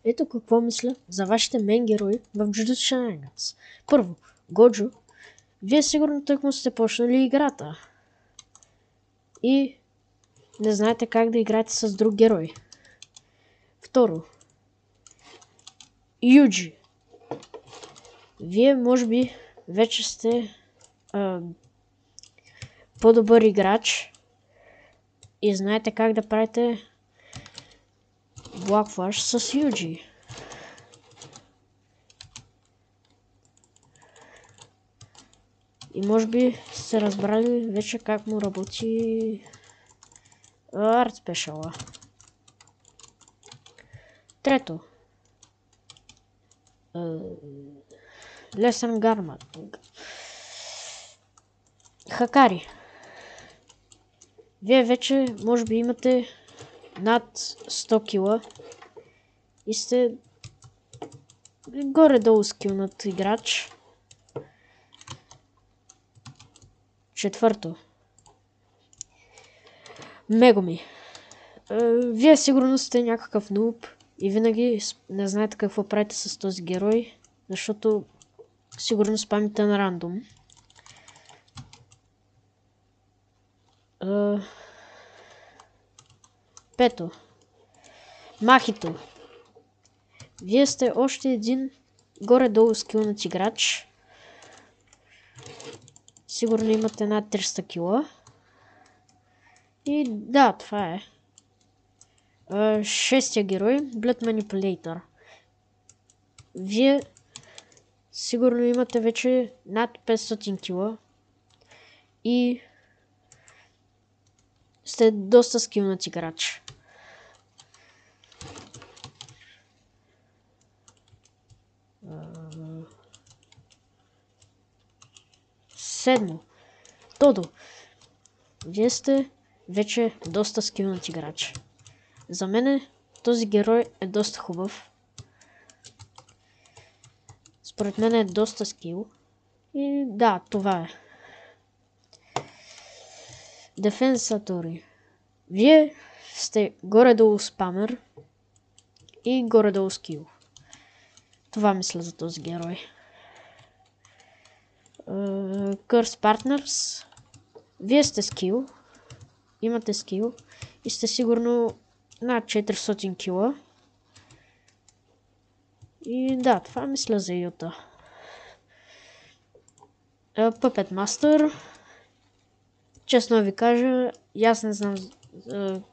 ето какво мисля за вашите мейн герои в Jujutsu Shenanigans. Първо, Годжо. Вие сигурно тъкмо сте почнали играта. И не знаете как да играете с друг герой. Второ, Юджи. Вие може би вече сте по-добър играч и знаете как да правите Block Flash с Юджи. И може би сте разбрали вече как му работи Арт Спешала. Трето, Лесен Гармат. Хакари. Вие вече може би имате над 100 кила и сте горе-долу скилнат играч. Четвърто, Мегоми. Вие сигурно сте някакъв нуб и винаги не знаете какво правите с този герой, защото сигурно спамите на рандом. Пето, Махито. Вие сте още един горе-долу скилнат играч. Сигурно имате над 300 кила. И да, това е. Шестия герой, Blood Manipulator. Вие сигурно имате вече над 500 кила. И сте доста скилнат играч. Седмо, Тодо. Вие сте вече доста скилнат играч. За мен този герой е доста хубав. Според мен е доста скил. И да, това е. Дефенсатори. Вие сте горе-долу спамер и горе-долу скил. Това мисля за този герой. Curse Partners. Вие сте скил. Имате скил. И сте сигурно над 400 кила. И да, това мисля за Юта. Puppet Master. Честно ви кажа, аз не знам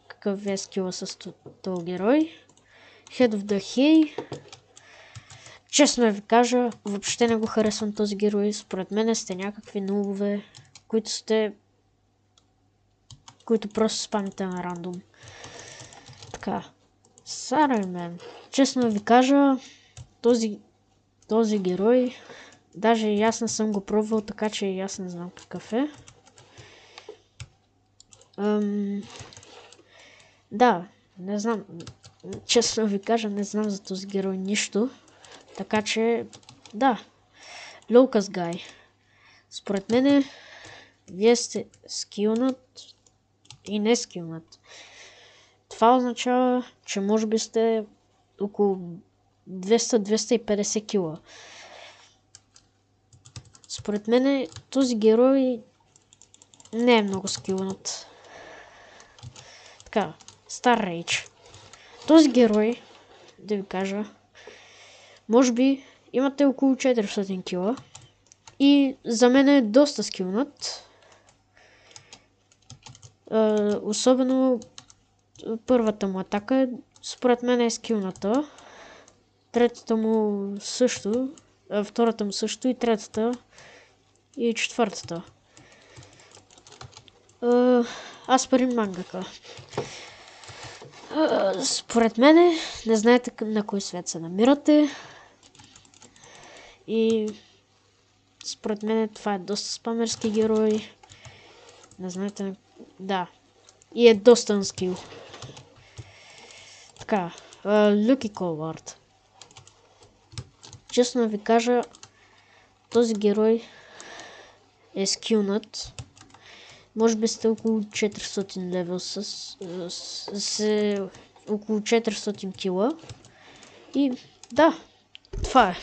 какъв е скила с този герой. Head of the Hay. Честно ви кажа, въобще не го харесвам този герой. Според мен сте някакви нубове, които просто спамите на рандом. Така. Сараймен. Честно ви кажа, този герой, даже и аз не съм го пробвал, така че и аз не знам какъв е. Да, не знам. Честно ви кажа, не знам за този герой нищо. Така че, да. Locust Guy. Според мене, вие сте скилнат и не скилнат. Това означава, че може би сте около 200-250 кила. Според мене, този герой не е много скилнат. Така, Star Rage. Този герой, да ви кажа, може би имате около 400 кила. И за мен е доста скилнат. Особено първата му атака, според мен е скилната. Третата му също. Втората му също и третата и четвъртата. Аспарин Мангака. Според мене не знаете на кой свят се намирате. И според мен това е доста спамерски герой. Не знаете. Да. И е доста анскил. Така. Люки Колвард. Честно ви кажа, този герой е скилнат. Може би сте около 400 левел с около 400 кила. И да, това е.